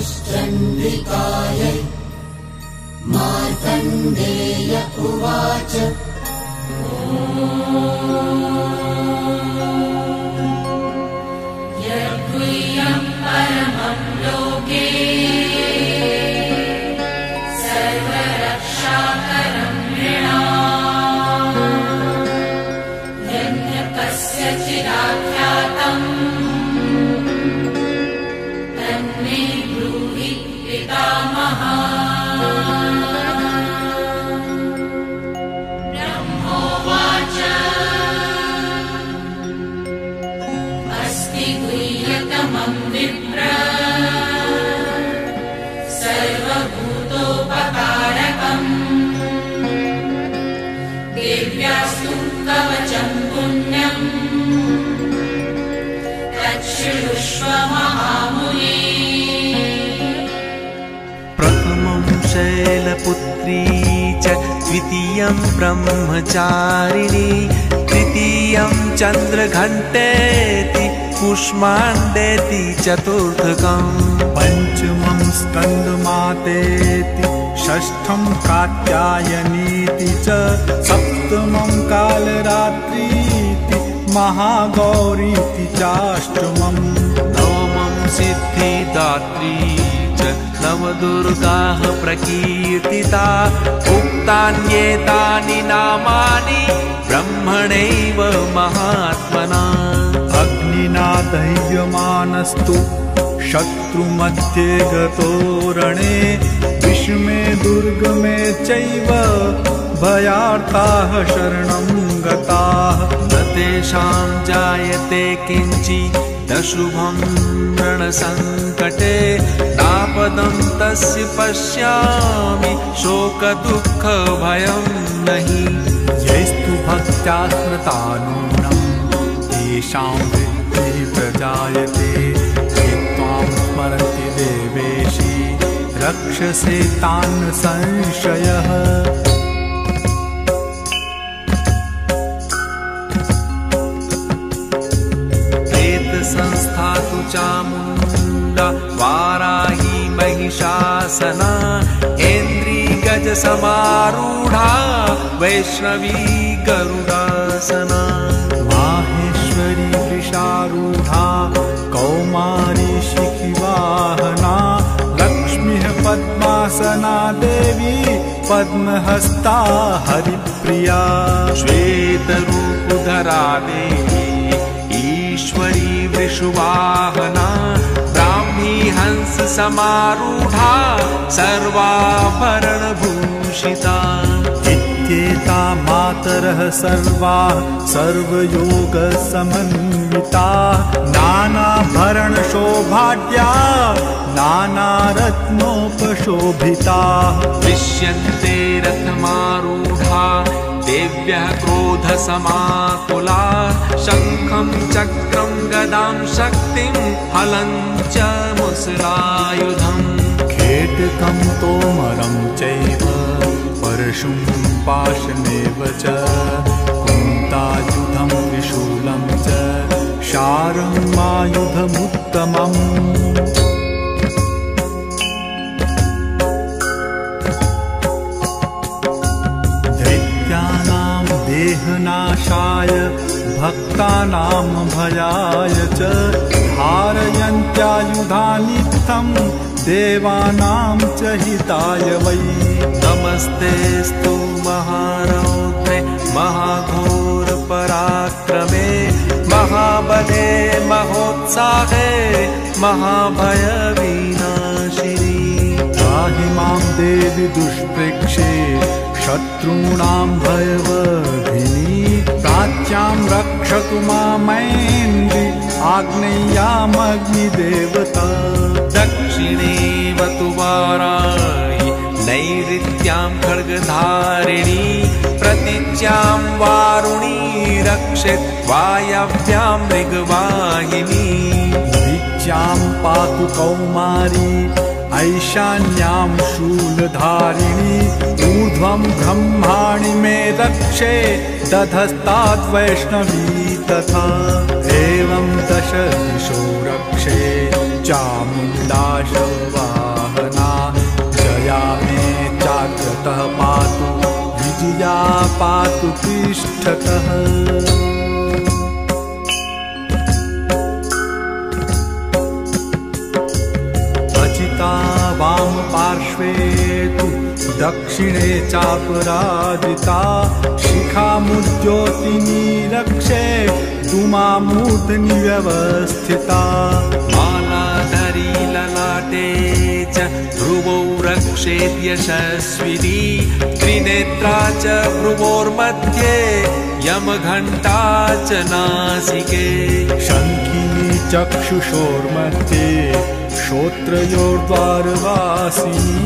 नमश्चण्डिकायै मार्कण्डेय उवाच यद्गुह्यं परमं लोके सर्वरक्षाकरं नृणाम् यन्न कस्यचिदाख्यातम् तन्मे ब्रूहि पितामहः। ब्रह्मोवाच अस्ति गुह्यतमं विप्र सर्वभूतोपकारकम् देव्यास्तु कवचं पुण्यम् तच्छृणुष्व महामुने। प्रथमं शैलपुत्री च द्वितीयं ब्रह्मचारिणी तृतीयं चन्द्रघण्टेति कुष्माण्डेति चतुर्थकम् पञ्चमं स्कन्दमातेति षष्ठं कात्यायनीति च सप्तमं कालरात्रीति महागौरीति चाष्टमम् नवमं सिद्धिदात्री च नवदुर्गाः प्रकीर्तिता उक्तान्येतानि नामानि ब्रह्मणैव महात्मना। अग्निना दह्यमानस्तु शत्रुमध्ये गतो रणे विषमे दुर्गमे चैव भयार्ताः शरणं गताः न तेषां जायते किञ्चिदशुभं रणसङ्कटे नापदं तस्य पश्यामि शोकदुःखभयं नहि। यैस्तु भक्त्या स्मृता तेषां वृद्धिः प्रजायते ये त्वां स्मरन्ति देवेशि रक्षसे तान् संशयः। प्रेतसंस्था तु चामुण्डा वाराही महिषासना ऐन्द्रिगजसमारूढा वैष्णवी गरुडासना माहेश्वरी वृषारूढा कौमारी शिखिवाहना लक्ष्मीः पद्मासना देवी पद्महस्ता हरिप्रिया श्वेतरूपधरा देवी ईश्वरी वृषवाहना ब्राह्मी हंस समारूढा सर्वाभरणभूषिता इत्येता मातरः सर्वाः सर्वयोगसमन्विताः नानाभरणशोभाढ्या नानारत्नोपशोभिताः दृश्यन्ते रथमारूढा देव्यः क्रोधसमाकुला शङ्खं चक्रं गदां शक्तिं हलं च मुसलायुधम् खेटकं तोमरं चैव परशुं पाशमेव च कुन्तायुधं त्रिशूलं च शारङ्गायुधमुत्तमम् दैत्यानां देहनाशाय भक्तानां भयाय च धारयन्त्यायुधानित्थं देवानां च हिताय वै। नमस्तेस्तु महारौद्रे महाघोरपराक्रमे महाबले महोत्साहे महाभयविनाशिनी त्राहि मां देवि दुष्प्रेक्षे शत्रूणां भयवर्धिनी प्राच्यां रक्षतु मामैन्द्रि आग्नेयामग्निदेवता दक्षिणे वतु वाराहि नैऋत्यां खड्गधारिणी प्रतीच्यां वारुणी रक्षेत् वायव्यां मृगवाहिनी दिच्यां पातु कौमारी ऐशान्यां शूलधारिणी ऊर्ध्वं ब्रह्माणि मे रक्षे दधस्ताद्वैष्णवी तथा एवं दश दिशो रक्षे चामुण्डा शर्वा पातु पृष्ठतः। अचिता वाम पार्श्वे तु दक्षिणे चापराजिता शिखामुद्योतिनी रक्षे धूमामूर्धनि व्यवस्थिता। मालाधरी ललाटे च भ्रुवौ रक्षेत् यशस्विनी त्रिनेत्रा च भ्रुवोर्मध्ये यमघण्टा च नासिके। शङ्खिनी चक्षुषोर्मध्ये श्रोत्रयोर्द्वारवासिनी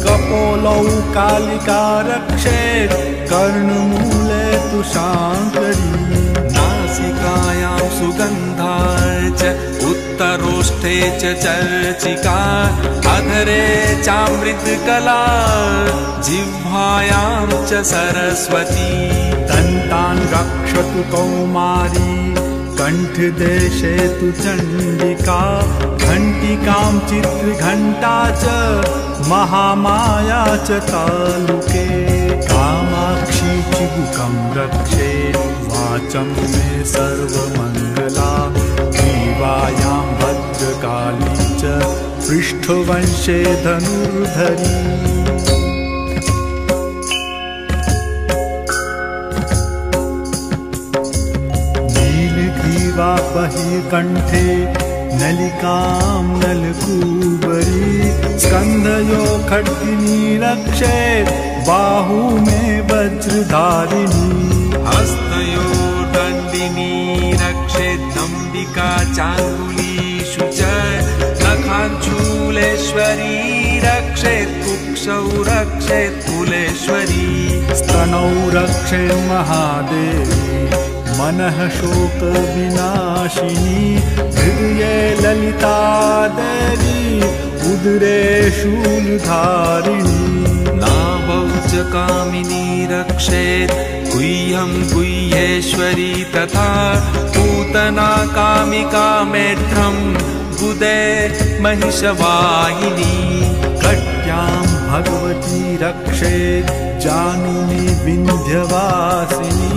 कपोलौ कालिका रक्षेत् कर्णमूले तु शाङ्करी। नासिकायां सुगन्धा च उत्तरोष्ठे च चर्चिका अधरे चामृतकला जिह्वायां च सरस्वती। दन्तान् रक्षतु कौमारी कण्ठदेशे तु चण्डिका घण्टिकां चित्रघण्टा च महामाया च तालुके। कामाक्षी चिबुकं रक्षेत् वाचं मे सर्वमङ्गला ग्रीवायां भद्रकाली च पृष्ठवंशे धनुर्धरी। नीलग्रीवा बहिर्कण्ठे नलिकां नलकूबरी स्कन्धयो खड्गिनी रक्षेत् बाहू मे वज्रधारिणी। हस्तयो दण्डिनी रक्षेत् अम्बिका चाङ्गुलीषु च नखाञ्चूलेश्वरी रक्षेत् कुक्षौ रक्षेत् कुलेश्वरी। स्तनौ रक्षेत् महादेवी मनः शोकविनाशिनी हृदये ललिता देवी उदरे शूलधारिणी। नाभौ च कामिनी रक्षेत् गुह्यं गुह्येश्वरी तथा पूतना कामिका मेढ्रं गुदे महिषवाहिनी। कट्यां भगवती रक्षेत् जानुनी विन्ध्यवासिनी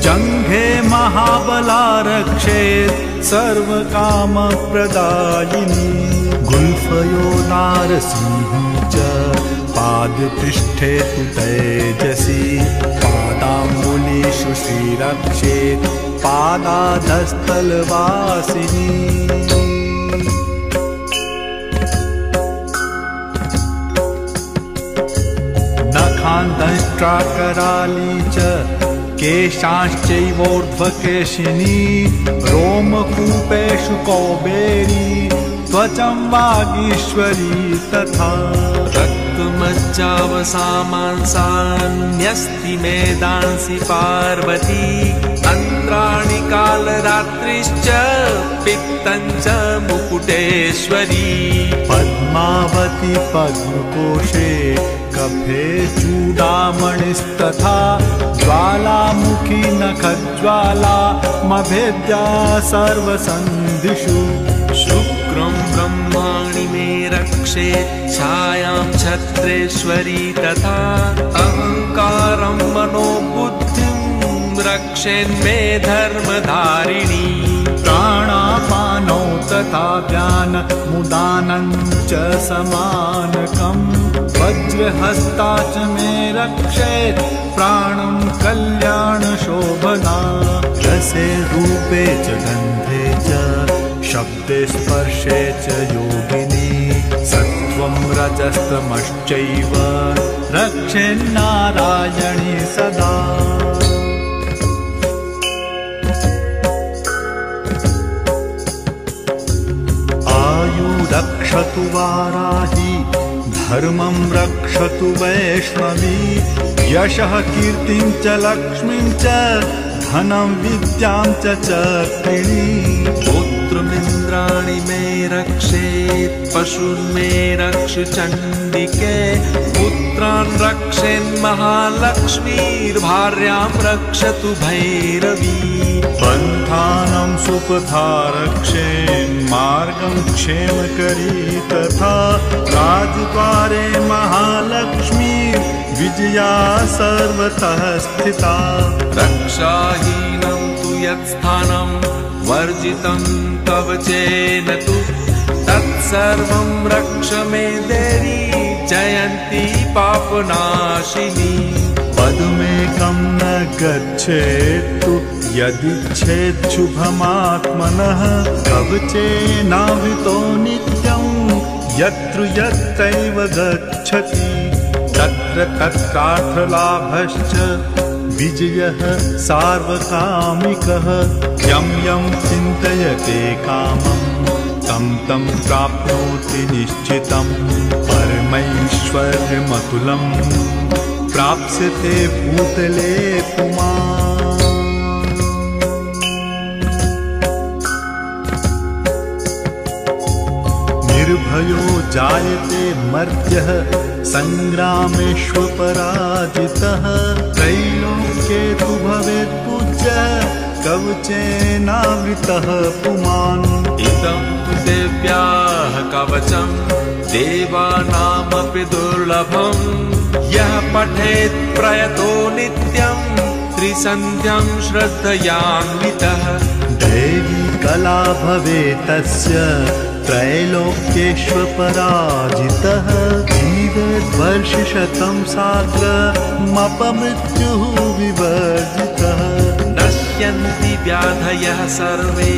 जङ्घे महाबला रक्षेत् सर्वकामप्रदायिनी। गुल्फयो नारसिंहं च पादपृष्ठे तु तेजसी पादाम्बुलीषु श्रीरक्षेत् पादाधस्तलवासिनी। नखान्दंष्ट्राकराली च केशांश्चैवोर्ध्वकेशिनी रोमकूपेषु कौबेरी त्वचं वागीश्वरी तथा। रक्तमज्जावसामांसान्यस्ति मेदांसि पार्वती तन्द्राणि कालरात्रिश्च पित्तं च मुकुटेश्वरी। पद्मावती पद्मकोशे कफे चूडामणिस्तथा ज्वालामुखी नखज्वाला मभेद्या सर्वसन्धिषु। शुक्रं ब्रह्माणि मे रक्षेत् छायां छत्रेश्वरी तथा अहङ्कारं मनोबुद्धिं रक्षेन्मे धर्मधारिणी। प्राणापानौ तथा व्यानमुदानं च समानकं वज्रहस्ता च मे रक्षेत् प्राणं कल्याणशोभना। रसे रूपे च गन्धे च शब्दे स्पर्शे च योगिनी सत्त्वं रजस्तमश्चैव रक्षेन्नारायणी सदा। रक्षतु वाराही धर्मं रक्षतु वैष्णवी यशः कीर्तिं च लक्ष्मीं च धनं विद्यां च चक्रिणी। पुत्रमिन्द्राणि मे रक्षेत् पशुन्मे रक्ष चण्डिके पुत्रान् रक्षेन्महालक्ष्मीर्भार्यां रक्षतु भैरवी। पन्थानं सुपथा रक्षेन्मार्गं क्षेमकरी तथा राजद्वारे महालक्ष्मी विजया सर्वतः स्थिता। रक्षाहीनं तु यत्स्थानं वर्जितं कवचेन तु तत्सर्वं रक्ष मे देवी जयन्ती पापनाशिनी। पदमेकं न गच्छेत्तु यदिच्छेच्छुभमात्मनः कवचेनावृतो नित्यं यत्र यत्रैव गच्छति तत्र तत्रार्थलाभश्च विजयः सार्वकामिकः। यं यं चिन्तयते कामं तं तं प्राप्नोति निश्चितं परमैश्वर्यमतुलं प्राप्स्यते भूतले पुमान्। निर्भयो जायते मर्त्यः संग्रामेष्वपराजितः त्रैलोक्ये तु भवेत् पूज्यः कवचेनावृतः पुमान्। इदं तु देव्याः कवचं देवानामपि दुर्लभं यः पठेत् प्रयतो नित्यं त्रिसन्ध्यं श्रद्धयान्वितः। दैवी कला भवेत् तस्य त्रैलोक्येष्वपराजितः जीवेत् वर्षशतं साग्रमपमृत्युः विवर्जितः। नश्यन्ति व्याधयः सर्वे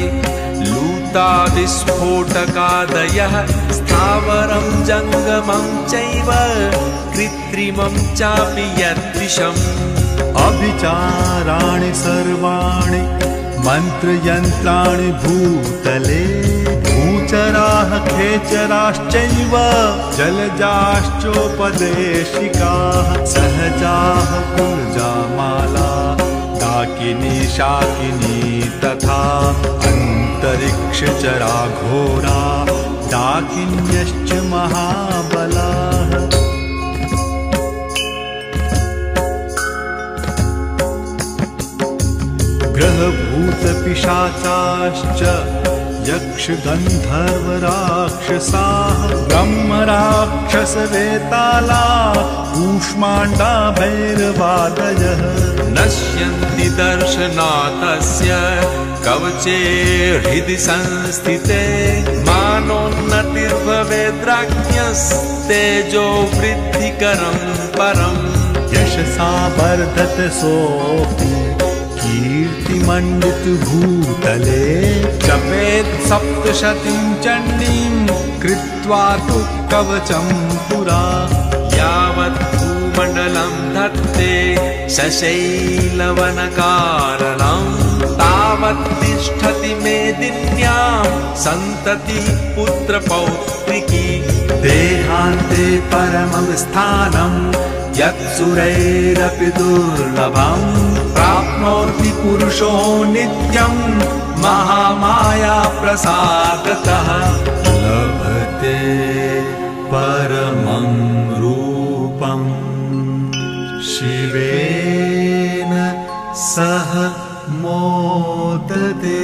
लूतादिस्फोटकादयः स्थावरं जङ्गमं चैव कृत्रिमं चापि यद्विषम्। अभिचाराणि सर्वाणि मन्त्रयन्त्राणि भूतले भूचराः खेचराश्चैव जलजाश्चोपदेशिकाः सहजाः पुर्जामाला डाकिनी शाकिनी तथा अन्तरिक्षचरा घोरा डाकिन्यश्च महाबलाः। ग्रहभूतपिशाचाश्च यक्षगन्धर्वराक्षसाः ब्रह्मराक्षसवेताला कूष्माण्डा भैरवादयः। नश्यन्ति दर्शनातस्य कवचे हृदि संस्थिते मानोन्नतिर्भवेद्राज्ञस्तेजो वृद्धिकरं परम्। यशसा वर्धत सोऽपि कीर्तिमण्डित भूतले जपेत् सप्तशतीं चण्डीं कृत्वा तु कवचं पुरा। यावत् भूमण्डलं धत्ते शशैलवनकारणं तावत् तिष्ठति मेदिन्यां सन्ततिः पुत्रपौत्रिकी। देहान्ते परमं स्थानं यत्सुरैरपि दुर्लभं प्राप्नोति पुरुषो नित्यं महामाया प्रसादतः। लभते परमं रूपं शिवेन सह मोदते।